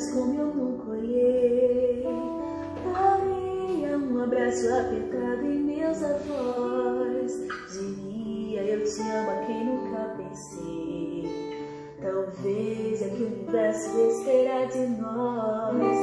olhos como eu nunca olhei. Daria um abraço apertado em meus avós. Diria eu te amo a quem nunca pensei. Talvez é que o universo desespera de nós.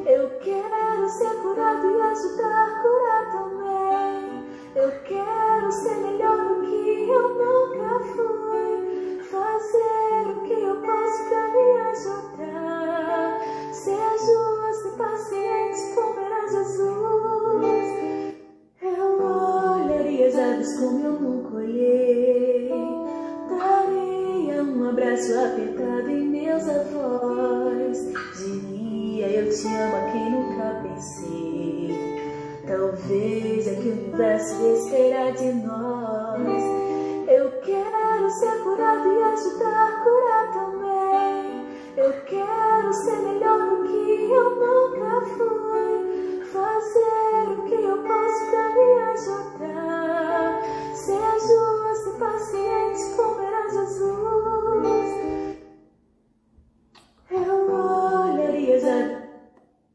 Eu quero ser curado e ajudar a curar também. Eu quero ser melhor do que eu nunca fui. Fazer o que eu posso pra me ajudar. Ser justo e paciente como era Jesus. Eu olharia os olhos como eu nunca olhei. Daria um abraço apertado em meus avós. Diria eu te amo a quem nunca pensei. Talvez é que o universo espera de nós. Eu quero ser curado e ajudar a curar também. Eu quero ser melhor do que eu nunca fui. Fazer o que eu posso pra me ajudar. Ser justo e paciente como era Jesus. Eu olharia já.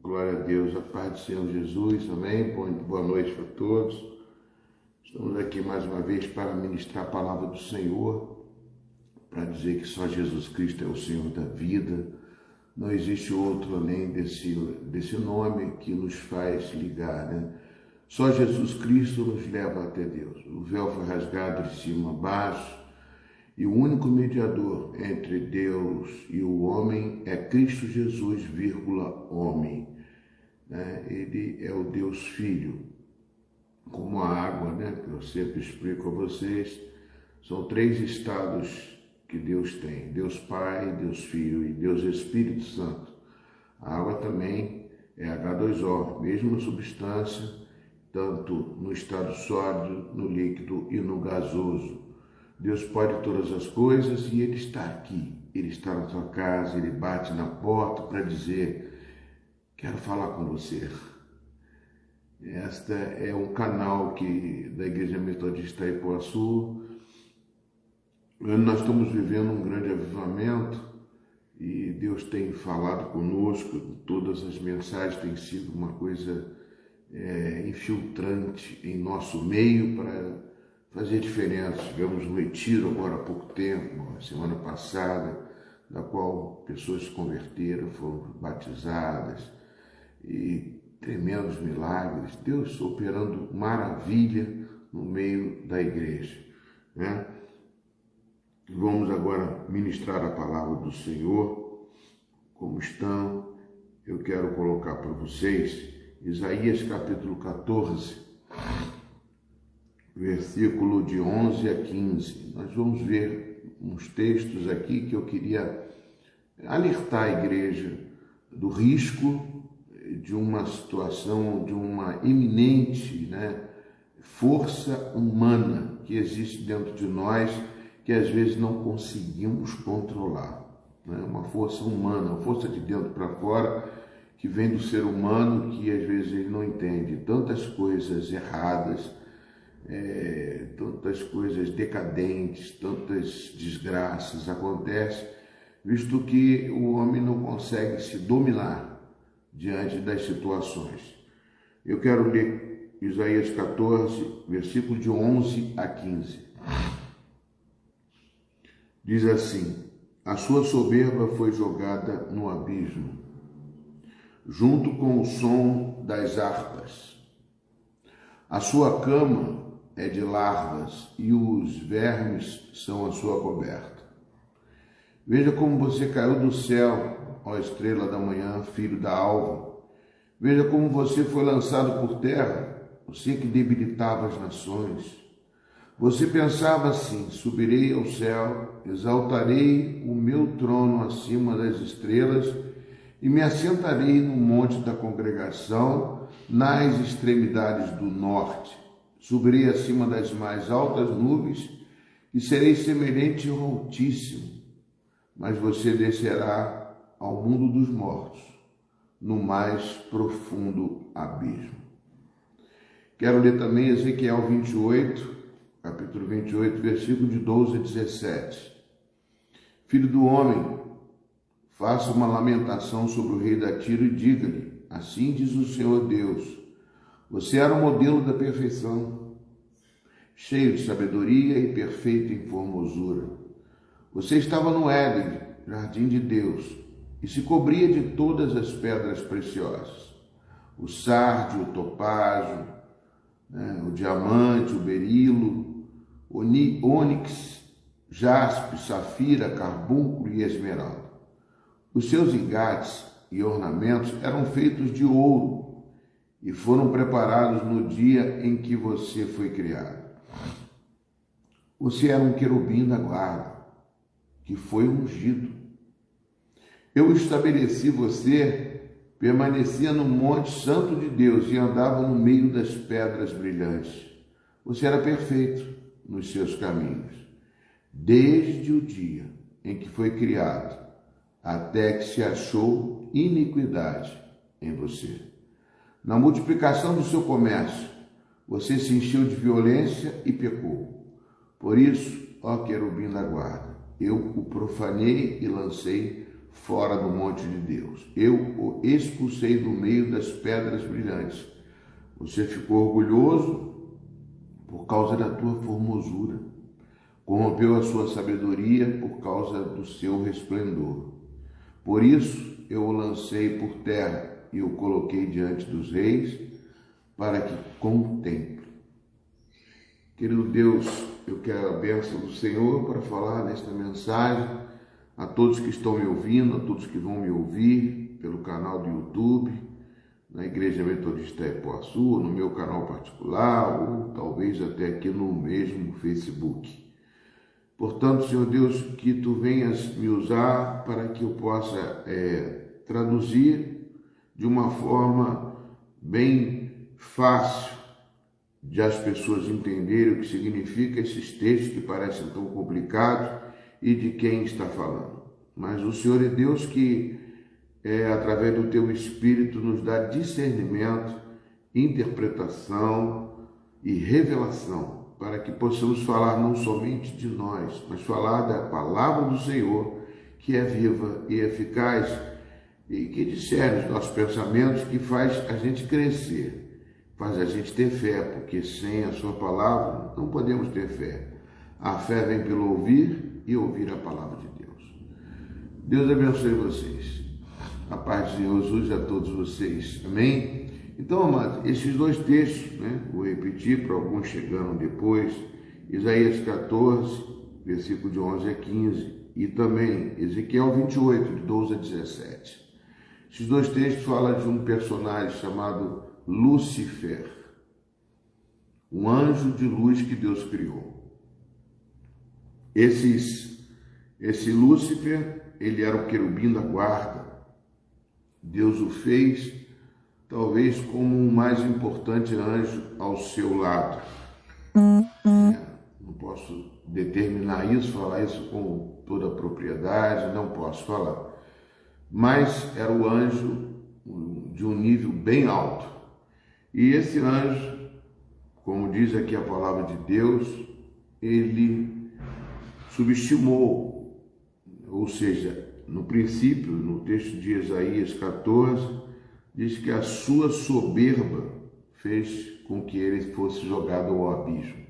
Glória a Deus, a paz do Senhor Jesus, amém? Boa noite para todos. Estamos aqui mais uma vez para ministrar a palavra do Senhor, para dizer que só Jesus Cristo é o Senhor da vida. Não existe outro além desse nome que nos faz ligar, né? Só Jesus Cristo nos leva até Deus. O véu foi rasgado de cima a baixo e o único mediador entre Deus e o homem é Cristo Jesus, homem. Ele é o Deus Filho, como a água, né? Que eu sempre explico a vocês. São três estados que Deus tem: Deus Pai, Deus Filho e Deus Espírito Santo. A água também é H2O, mesma substância, tanto no estado sólido, no líquido e no gasoso. Deus pode todas as coisas e Ele está aqui. Ele está na sua casa, Ele bate na porta para dizer: quero falar com você. Esta é um canal da Igreja Metodista Ipuaçu. Nós estamos vivendo um grande avivamento e Deus tem falado conosco. Todas as mensagens têm sido uma coisa infiltrante em nosso meio para fazer diferença. Tivemos um retiro agora há pouco tempo, semana passada, da qual pessoas se converteram, foram batizadas, e tremendos milagres, Deus operando maravilha no meio da igreja, né? Vamos agora ministrar a palavra do Senhor. Como estão? Eu quero colocar para vocês Isaías capítulo 14, versículo de 11 a 15. Nós vamos ver uns textos aqui que eu queria alertar a igreja do risco de uma situação, de uma iminente, força humana que existe dentro de nós, que às vezes não conseguimos controlar. Uma força humana, uma força de dentro para fora, que vem do ser humano, que às vezes ele não entende. Tantas coisas erradas, tantas coisas decadentes, tantas desgraças acontecem, visto que o homem não consegue se dominar diante das situações. Eu quero ler Isaías 14, versículo de 11 a 15. Diz assim: a sua soberba foi jogada no abismo, junto com o som das harpas. A sua cama é de larvas e os vermes são a sua coberta. Veja como você caiu do céu, ó estrela da manhã, filho da alva. Veja como você foi lançado por terra, você que debilitava as nações. Você pensava assim: subirei ao céu, exaltarei o meu trono acima das estrelas e me assentarei no monte da congregação, nas extremidades do norte. Subirei acima das mais altas nuvens e serei semelhante ao Altíssimo. Mas você descerá ao mundo dos mortos, no mais profundo abismo. Quero ler também Ezequiel 28, capítulo 28, versículo de 12 a 17. Filho do homem, faça uma lamentação sobre o rei da Tiro e diga-lhe: assim diz o Senhor Deus, você era o modelo da perfeição, cheio de sabedoria e perfeito em formosura. Você estava no Éden, jardim de Deus, e se cobria de todas as pedras preciosas, o sárdio, o topázio, o diamante, o berilo, ônix, jaspe, safira, carbúnculo e esmeralda. Os seus engates e ornamentos eram feitos de ouro e foram preparados no dia em que você foi criado. Você era um querubim da guarda, que foi ungido. Eu estabeleci você, permanecia no monte santo de Deus e andava no meio das pedras brilhantes. Você era perfeito nos seus caminhos, desde o dia em que foi criado, até que se achou iniquidade em você. Na multiplicação do seu comércio, você se encheu de violência e pecou. Por isso, ó querubim da guarda, eu o profanei e lancei fora do monte de Deus. Eu o expulsei do meio das pedras brilhantes. Você ficou orgulhoso por causa da tua formosura. Corrompeu a sua sabedoria por causa do seu resplendor. Por isso eu o lancei por terra e o coloquei diante dos reis para que contemple. Querido Deus, eu quero a bênção do Senhor para falar nesta mensagem a todos que estão me ouvindo, a todos que vão me ouvir pelo canal do YouTube, na Igreja Metodista Ipuaçu, no meu canal particular ou talvez até aqui no mesmo Facebook. Portanto, Senhor Deus, que Tu venhas me usar para que eu possa traduzir de uma forma bem fácil de as pessoas entenderem o que significa esses textos que parecem tão complicados e de quem está falando. Mas o Senhor é Deus que, através do Teu Espírito, nos dá discernimento, interpretação e revelação, para que possamos falar não somente de nós, mas falar da palavra do Senhor, que é viva e eficaz e que discerne os nossos pensamentos, que faz a gente crescer, faz a gente ter fé, porque sem a sua palavra não podemos ter fé. A fé vem pelo ouvir e ouvir a palavra de Deus. Deus abençoe vocês. A paz de Jesus a todos vocês. Amém? Então, amados, esses dois textos, vou repetir para alguns chegando depois, Isaías 14, versículo de 11 a 15, e também Ezequiel 28, de 12 a 17. Esses dois textos falam de um personagem chamado Lúcifer, um anjo de luz que Deus criou. Esse Lúcifer, ele era o querubim da guarda. Deus o fez talvez como o mais importante anjo ao seu lado. Não posso determinar isso, falar isso com toda a propriedade, não posso falar. Mas era o anjo de um nível bem alto. E esse anjo, como diz aqui a palavra de Deus, ele subestimou, ou seja, no princípio, no texto de Isaías 14, diz que a sua soberba fez com que ele fosse jogado ao abismo.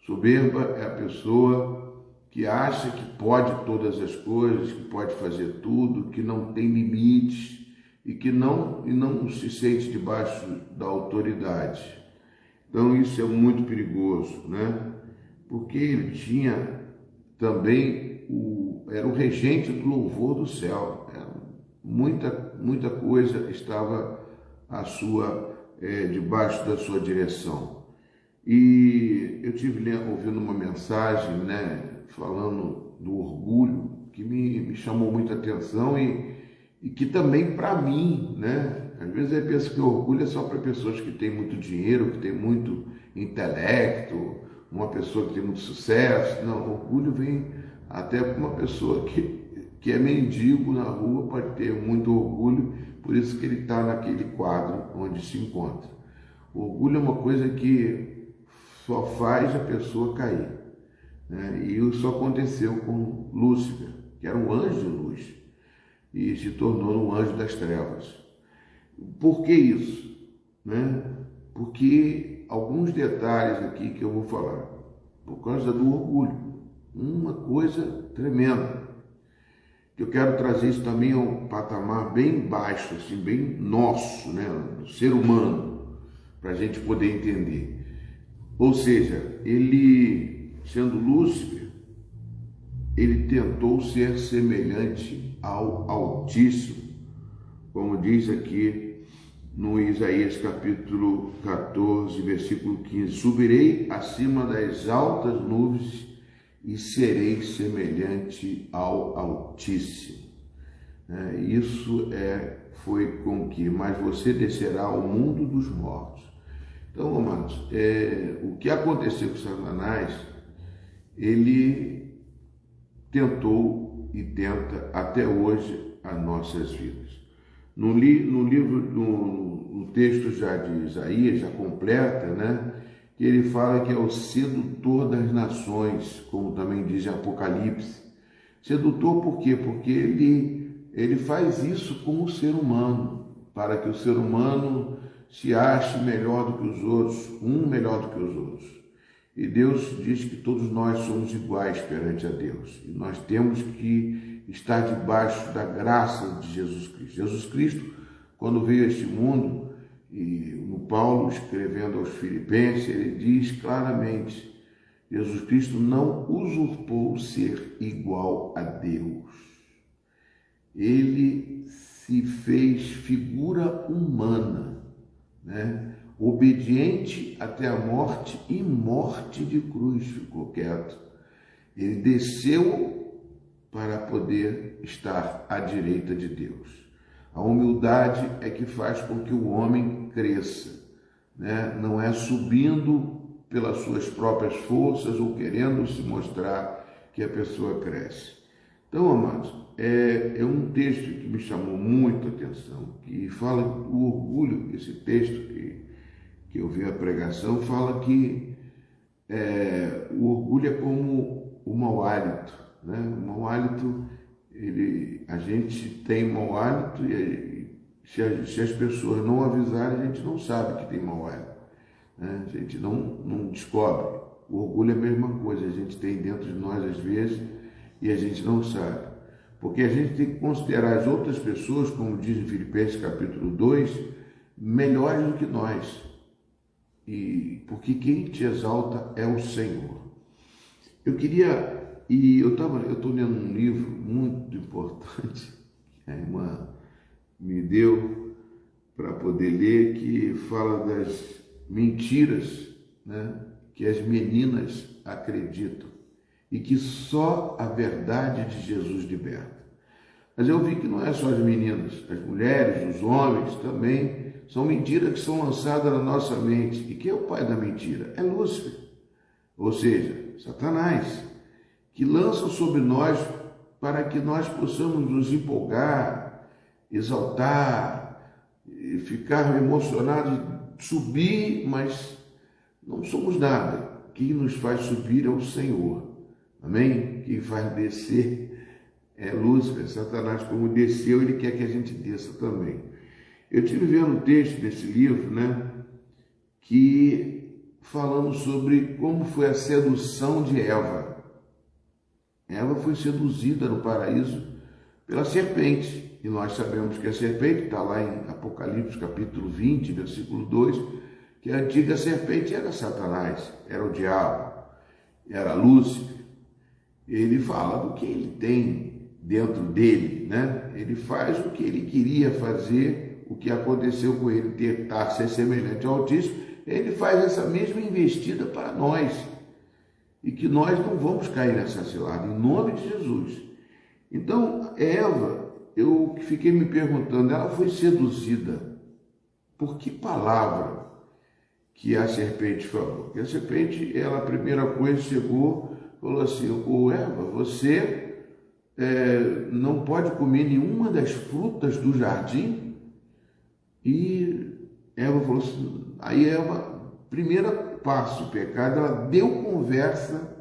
Soberba é a pessoa que acha que pode todas as coisas, que pode fazer tudo, que não tem limites e que não se sente debaixo da autoridade. Então isso é muito perigoso, Porque ele tinha também era o regente do louvor do céu. Muita coisa estava debaixo da sua direção. E eu tive ouvindo uma mensagem, falando do orgulho, que me chamou muita atenção e que também para mim, às vezes eu penso que o orgulho é só para pessoas que têm muito dinheiro, que têm muito intelecto, uma pessoa que tem muito sucesso. Não, o orgulho vem até para uma pessoa que é mendigo na rua, pode ter muito orgulho, por isso que ele está naquele quadro onde se encontra. O orgulho é uma coisa que só faz a pessoa cair. E isso aconteceu com Lúcifer, que era um anjo de luz. e se tornou um anjo das trevas. Por que isso? Né? Porque alguns detalhes aqui que eu vou falar, por causa do orgulho, uma coisa tremenda. Eu quero trazer isso também a um patamar bem baixo, assim, bem nosso, né, do ser humano, para a gente poder entender. Ou seja, ele, sendo Lúcifer, ele tentou ser semelhante ao Altíssimo, como diz aqui no Isaías capítulo 14, versículo 15: subirei acima das altas nuvens e serei semelhante ao Altíssimo. Isso foi com que, mas você descerá ao mundo dos mortos. Então, amados, o que aconteceu com Satanás, ele tentou e tenta até hoje as nossas vidas. No texto já de Isaías, já completa, né? Que ele fala que é o sedutor das nações, como também diz em Apocalipse. Sedutor por quê? Porque ele faz isso com o ser humano, para que o ser humano se ache melhor do que os outros, um melhor do que os outros. E Deus diz que todos nós somos iguais perante a Deus. E nós temos que estar debaixo da graça de Jesus Cristo. Jesus Cristo, quando veio a este mundo, e no Paulo, escrevendo aos Filipenses, ele diz claramente: Jesus Cristo não usurpou ser igual a Deus. Ele se fez figura humana, né? Obediente até a morte e morte de cruz, ficou quieto. Ele desceu para poder estar à direita de Deus. A humildade é que faz com que o homem cresça, né? Não é subindo pelas suas próprias forças ou querendo se mostrar que a pessoa cresce. Então, amados, é um texto que me chamou muito a atenção, que fala do orgulho. Esse texto que eu vi a pregação fala que o orgulho é como o mau hálito, né? O mau hálito, a gente tem mau hálito e se as pessoas não avisarem, a gente não sabe que tem mau hálito, né? A gente não descobre. O orgulho é a mesma coisa, a gente tem dentro de nós às vezes e a gente não sabe. Porque a gente tem que considerar as outras pessoas, como diz em Filipenses capítulo 2, melhores do que nós. Porque quem te exalta é o Senhor. Eu estou lendo um livro muito importante que a irmã me deu para poder ler, que fala das mentiras, né, que as meninas acreditam e que só a verdade de Jesus liberta. Mas eu vi que não é só as meninas, as mulheres, os homens também são mentiras que são lançadas na nossa mente. E quem é o pai da mentira? É Lúcifer, ou seja, Satanás, que lança sobre nós para que nós possamos nos empolgar, exaltar, ficar emocionados, subir, mas não somos nada. Quem nos faz subir é o Senhor, amém? Quem faz descer é Lúcifer. Satanás, como desceu, ele quer que a gente desça também. Eu estive vendo um texto desse livro, né, que falando sobre como foi a sedução de Eva. Eva foi seduzida no paraíso pela serpente, e nós sabemos que a serpente está lá em Apocalipse capítulo 20, versículo 2, que a antiga serpente era Satanás, era o diabo, era Lúcifer. Ele fala do que ele tem dentro dele, né? Ele faz o que ele queria fazer, o que aconteceu com ele, tentar ser semelhante ao Altíssimo. Ele faz essa mesma investida para nós, e que nós não vamos cair nessa cilada, em nome de Jesus. Então, Eva, eu fiquei me perguntando, ela foi seduzida por que palavra que a serpente falou? Porque a serpente, ela, a primeira coisa, chegou, falou assim: ô Eva, você não pode comer nenhuma das frutas do jardim? E Eva falou assim, aí Eva, primeiro passo do pecado, ela deu conversa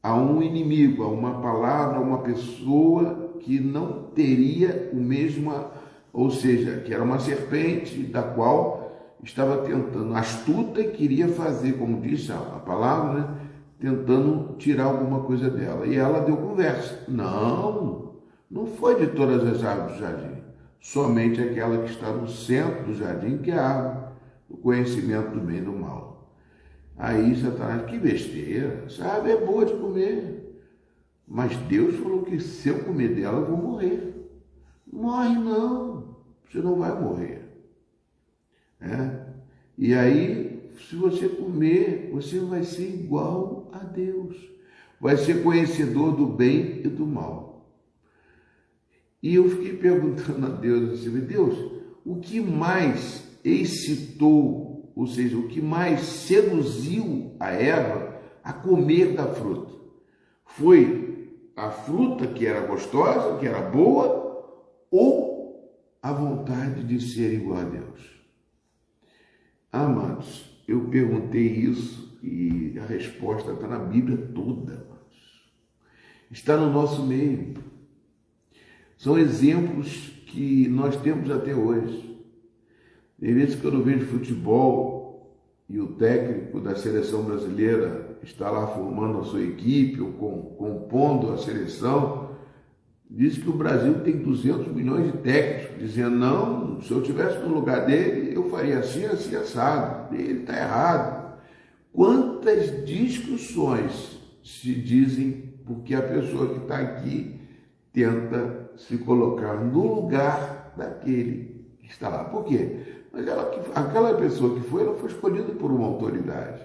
a um inimigo, a uma palavra, a uma pessoa que não teria o mesmo, ou seja, que era uma serpente da qual estava tentando, astuta, e queria fazer, como diz a palavra, né? Tentando tirar alguma coisa dela. E ela deu conversa. Não foi de todas as árvores do jardim, somente aquela que está no centro do jardim, que é a árvore do conhecimento do bem e do mal. Aí Satanás, que besteira, essa árvore é boa de comer, mas Deus falou que se eu comer dela eu vou morrer. Morre não, você não vai morrer. E aí, se você comer, você vai ser igual a Deus, vai ser conhecedor do bem e do mal. E eu fiquei perguntando a Deus assim, Deus, o que mais excitou, ou seja, o que mais seduziu a Eva a comer da fruta? Foi a fruta que era gostosa, que era boa, ou a vontade de ser igual a Deus? Amados, eu perguntei isso e a resposta está na Bíblia toda, amados. Está no nosso meio. São exemplos que nós temos até hoje. Tem vezes que eu não vejo futebol e o técnico da seleção brasileira está lá formando a sua equipe ou compondo a seleção, diz que o Brasil tem 200 milhões de técnicos, dizendo, não, se eu estivesse no lugar dele, eu faria assim, assim, assado. Ele está errado. Quantas discussões se dizem porque a pessoa que está aqui tenta se colocar no lugar daquele que está lá. Por quê? Mas aquela pessoa que foi, ela foi escolhida por uma autoridade.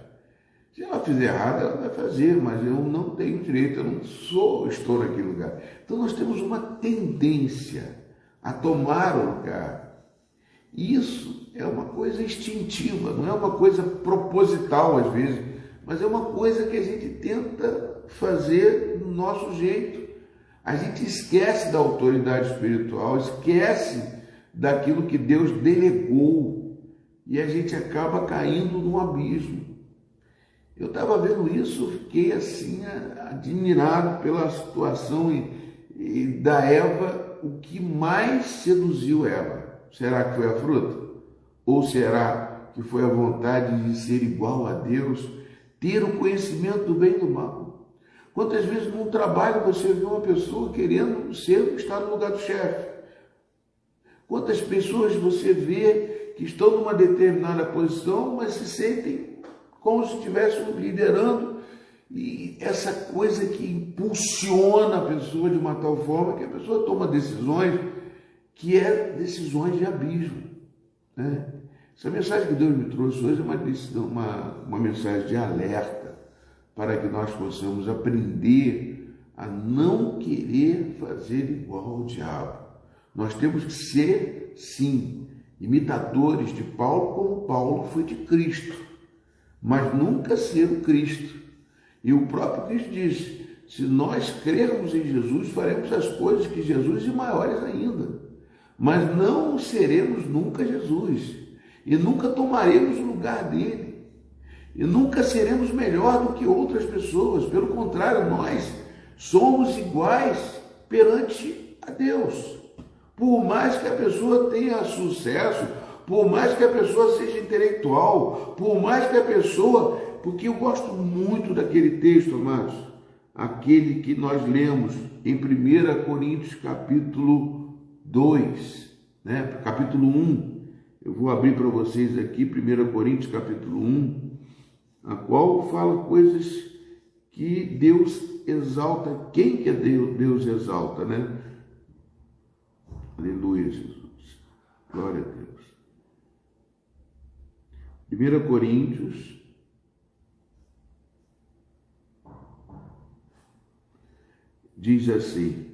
Se ela fizer errado, ela vai fazer, mas eu não tenho direito, eu não estou naquele lugar. Então nós temos uma tendência a tomar o lugar. Isso é uma coisa instintiva, não é uma coisa proposital às vezes, mas é uma coisa que a gente tenta fazer do nosso jeito. A gente esquece da autoridade espiritual, esquece daquilo que Deus delegou e a gente acaba caindo num abismo. Eu estava vendo isso, fiquei assim admirado pela situação e da Eva, o que mais seduziu Eva. Será que foi a fruta? Ou será que foi a vontade de ser igual a Deus, ter o conhecimento do bem e do mal? Quantas vezes num trabalho você vê uma pessoa querendo estar no lugar do chefe? Quantas pessoas você vê que estão numa determinada posição, mas se sentem como se estivessem liderando, e essa coisa que impulsiona a pessoa de uma tal forma que a pessoa toma decisões que é decisões de abismo, né? Essa mensagem que Deus me trouxe hoje é uma mensagem de alerta para que nós possamos aprender a não querer fazer igual ao diabo. Nós temos que ser, sim, imitadores de Paulo, como Paulo foi de Cristo, mas nunca ser o Cristo. E o próprio Cristo diz, se nós crermos em Jesus, faremos as coisas que Jesus e maiores ainda, mas não seremos nunca Jesus, e nunca tomaremos o lugar dele, e nunca seremos melhor do que outras pessoas. Pelo contrário, nós somos iguais perante a Deus. Por mais que a pessoa tenha sucesso, por mais que a pessoa seja intelectual, por mais que a pessoa... Porque eu gosto muito daquele texto, amados, aquele que nós lemos em 1 Coríntios capítulo 2, né? Capítulo 1. Eu vou abrir para vocês aqui 1 Coríntios capítulo 1, a qual fala coisas que Deus exalta. Quem que é Deus exalta, né? Aleluia, Jesus. Glória a Deus. 1 Coríntios diz assim,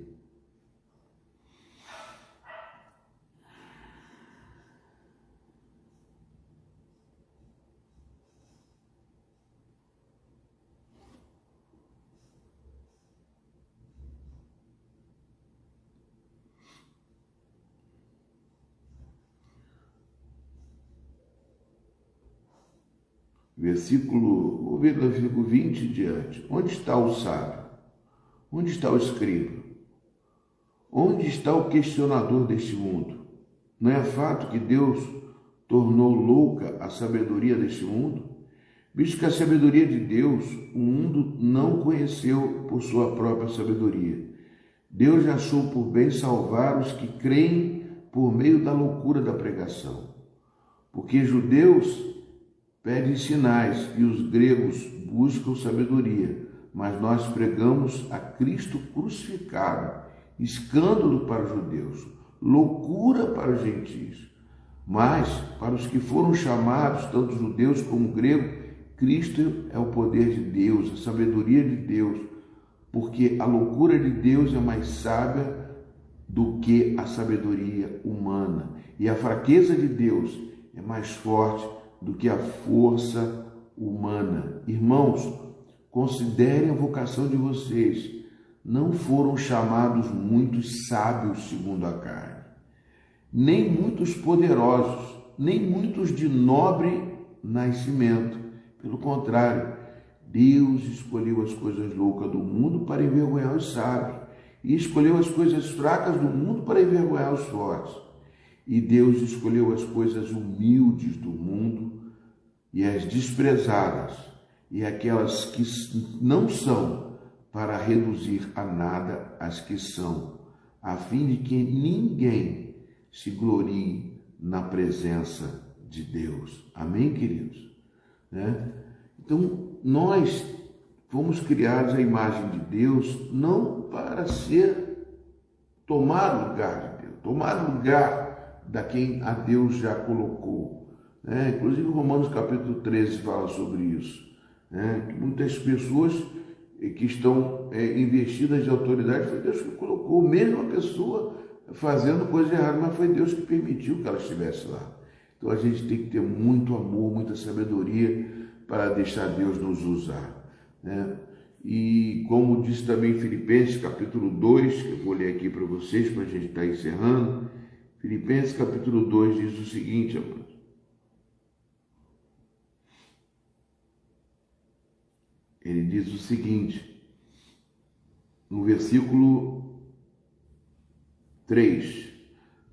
vou ver do versículo 20 em diante. Onde está o sábio? Onde está o escriba? Onde está o questionador deste mundo? Não é fato que Deus tornou louca a sabedoria deste mundo? Visto que a sabedoria de Deus, o mundo não conheceu por sua própria sabedoria. Deus achou por bem salvar os que creem por meio da loucura da pregação. Porque judeus pedem sinais e os gregos buscam sabedoria, mas nós pregamos a Cristo crucificado, escândalo para os judeus, loucura para os gentios. Mas para os que foram chamados, tanto judeus como gregos, Cristo é o poder de Deus, a sabedoria de Deus, porque a loucura de Deus é mais sábia do que a sabedoria humana, e a fraqueza de Deus é mais forte do que a força humana. Irmãos, considerem a vocação de vocês. Não foram chamados muitos sábios segundo a carne, nem muitos poderosos, nem muitos de nobre nascimento. Pelo contrário, Deus escolheu as coisas loucas do mundo para envergonhar os sábios, e escolheu as coisas fracas do mundo para envergonhar os fortes. E Deus escolheu as coisas humildes do mundo e as desprezadas, e aquelas que não são, para reduzir a nada as que são, a fim de que ninguém se glorie na presença de Deus. Amém, queridos? Então, nós fomos criados à imagem de Deus não para tomar o lugar de Deus, tomar o lugar da quem a Deus já colocou. Inclusive, Romanos capítulo 13 fala sobre isso. Muitas pessoas que estão investidas de autoridade, foi Deus que colocou, mesmo a pessoa fazendo coisa errada, mas foi Deus que permitiu que ela estivesse lá. Então a gente tem que ter muito amor, muita sabedoria para deixar Deus nos usar. E como diz também Filipenses capítulo 2, que eu vou ler aqui para vocês, para a gente estar encerrando. Filipenses capítulo 2 diz o seguinte, amados. Ele diz o seguinte, no versículo 3,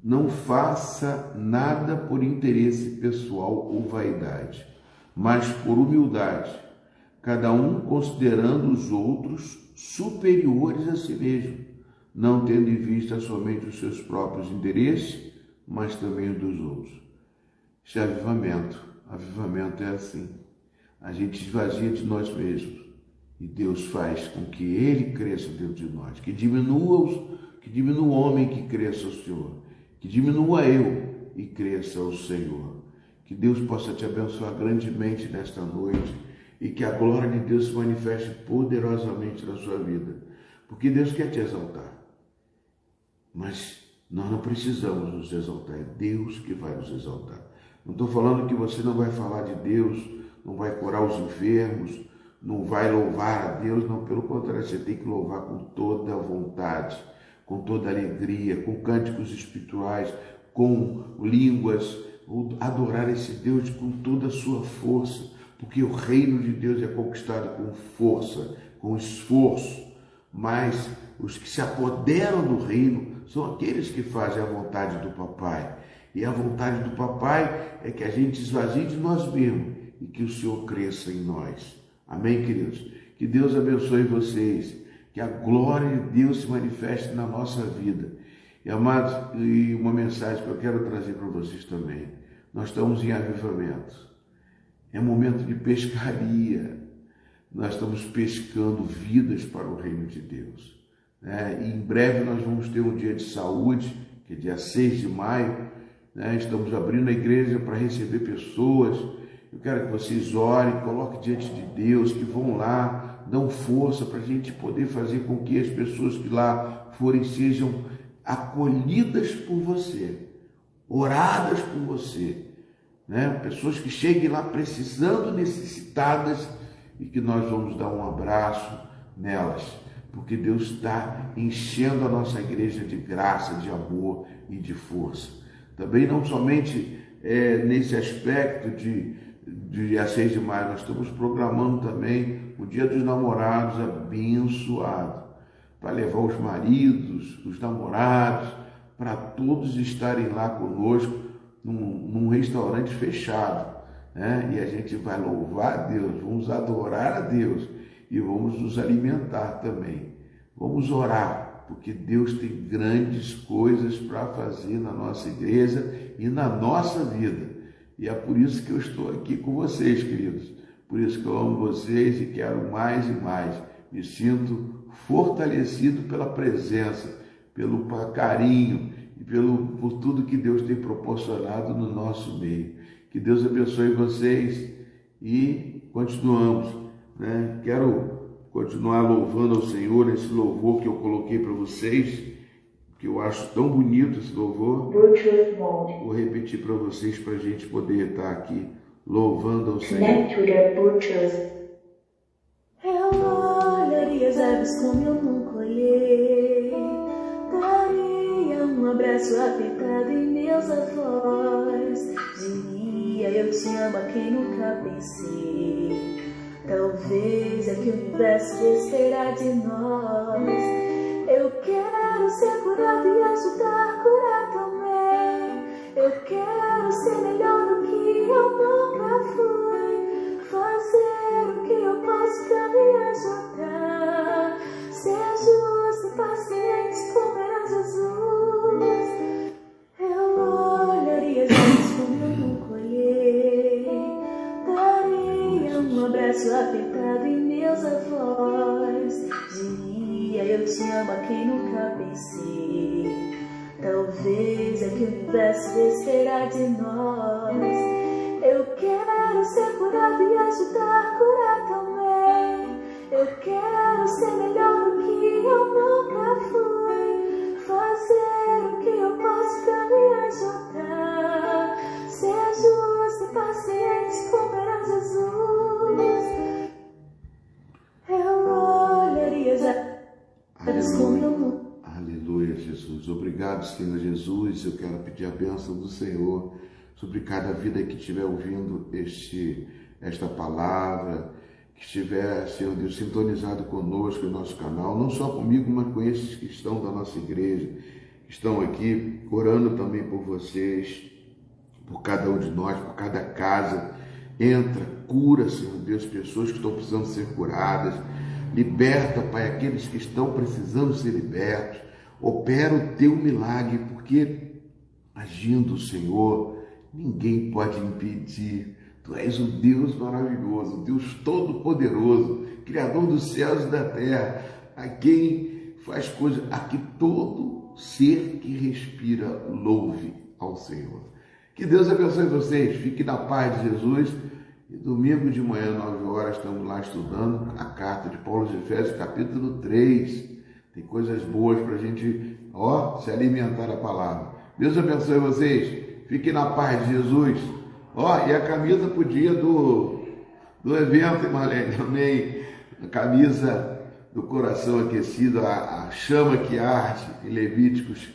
não faça nada por interesse pessoal ou vaidade, mas por humildade, cada um considerando os outros superiores a si mesmo, não tendo em vista somente os seus próprios interesses, mas também os dos outros. Isso é avivamento. Avivamento é assim. A gente esvazia de nós mesmos e Deus faz com que Ele cresça dentro de nós, que diminua o homem, que cresça o Senhor, que diminua eu e cresça o Senhor. Que Deus possa te abençoar grandemente nesta noite e que a glória de Deus se manifeste poderosamente na sua vida, porque Deus quer te exaltar, mas nós não precisamos nos exaltar, é Deus que vai nos exaltar. Não estou falando que você não vai falar de Deus, não vai curar os enfermos, não vai louvar a Deus, não, pelo contrário, você tem que louvar com toda a vontade, com toda a alegria, com cânticos espirituais, com línguas, adorar esse Deus com toda a sua força, porque o reino de Deus é conquistado com força, com esforço, mas os que se apoderam do reino são aqueles que fazem a vontade do Papai, e a vontade do Papai é que a gente esvazie de nós mesmos e que o Senhor cresça em nós. Amém, queridos? Que Deus abençoe vocês, que a glória de Deus se manifeste na nossa vida. E, amados, e uma mensagem que eu quero trazer para vocês também. Nós estamos em avivamento. É momento de pescaria. Nós estamos pescando vidas para o reino de Deus. E em breve nós vamos ter um dia de saúde, que é dia 6 de maio. Estamos abrindo a igreja para receber pessoas. Eu quero que vocês orem, coloquem diante de Deus, que vão lá, dão força para a gente poder fazer com que as pessoas que lá forem sejam acolhidas por você, oradas por você, pessoas que cheguem lá precisando, necessitadas, e que nós vamos dar um abraço nelas, porque Deus está enchendo a nossa igreja de graça, de amor e de força. Também não somente nesse aspecto de dia 6 de maio, nós estamos programando também o Dia dos Namorados abençoado, para levar os maridos, os namorados, para todos estarem lá conosco num restaurante fechado, né? E a gente vai louvar a Deus, vamos adorar a Deus e vamos nos alimentar também. Vamos orar, porque Deus tem grandes coisas para fazer na nossa igreja e na nossa vida. E é por isso que eu estou aqui com vocês, queridos. Por isso que eu amo vocês e quero mais e mais. Me sinto fortalecido pela presença, pelo carinho e por tudo que Deus tem proporcionado no nosso meio. Que Deus abençoe vocês e continuamos, né? Quero continuar louvando ao Senhor nesse louvor que eu coloquei para vocês, que eu acho tão bonito esse louvor. Vou repetir para vocês para a gente poder estar aqui louvando ao Senhor. Eu olharia as aves como eu nunca olhei, daria um abraço apertado em meus avós, diria eu te amo a quem nunca pensei. Talvez é que o universo descerá de nós. Eu quero ser curado e ajudar a curar também. Eu quero ser melhor do que eu nunca fui, fazer o que eu posso pra me ajudar, ser justo e paciente como era Jesus. Eu olharia as aves como eu nunca olhei, daria um abraço apertado em meus avós, diria eu te amo a quem nunca pensei. Talvez é que o universo descerá de nós. Eu quero ser curado e ajudar a curar também. Eu quero ser melhor do que eu nunca fui, fazer o que eu posso pra me ajudar, ser justo e paciente como era Jesus. Eu olharia as aves como eu nunca. Aleluia, Jesus. Obrigado, Senhor Jesus. Eu quero pedir a bênção do Senhor sobre cada vida que estiver ouvindo esta palavra, que estiver, Senhor Deus, sintonizado conosco no nosso canal, não só comigo, mas com esses que estão da nossa igreja, que estão aqui orando também por vocês, por cada um de nós, por cada casa. Entra, cura, Senhor Deus, pessoas que estão precisando ser curadas. Liberta, Pai, aqueles que estão precisando ser libertos. Opera o teu milagre, porque agindo o Senhor, ninguém pode impedir. Tu és um Deus maravilhoso, Deus todo-poderoso, Criador dos céus e da terra, a quem faz coisas, a que todo ser que respira louve ao Senhor. Que Deus abençoe vocês, fique na paz de Jesus. E domingo de manhã, 9 horas, estamos lá estudando a carta de Paulo aos Efésios, capítulo 3. Tem coisas boas para a gente, se alimentar da palavra. Deus abençoe vocês. Fiquem na paz de Jesus. E a camisa pro dia do evento, Marlene, amém. A camisa do coração aquecido, a chama que arde, em Levíticos,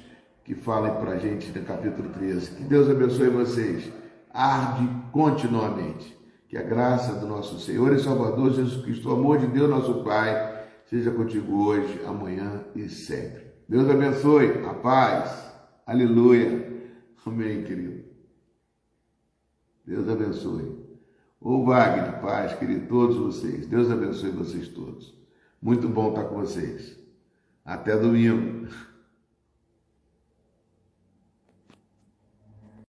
que fala para a gente no capítulo 13. Que Deus abençoe vocês. Arde continuamente. Que a graça do nosso Senhor e Salvador Jesus Cristo, o amor de Deus, nosso Pai, seja contigo hoje, amanhã e sempre. Deus abençoe, a paz, aleluia, amém, querido. Deus abençoe. Wagner, paz, querido, todos vocês. Deus abençoe vocês todos. Muito bom estar com vocês. Até domingo.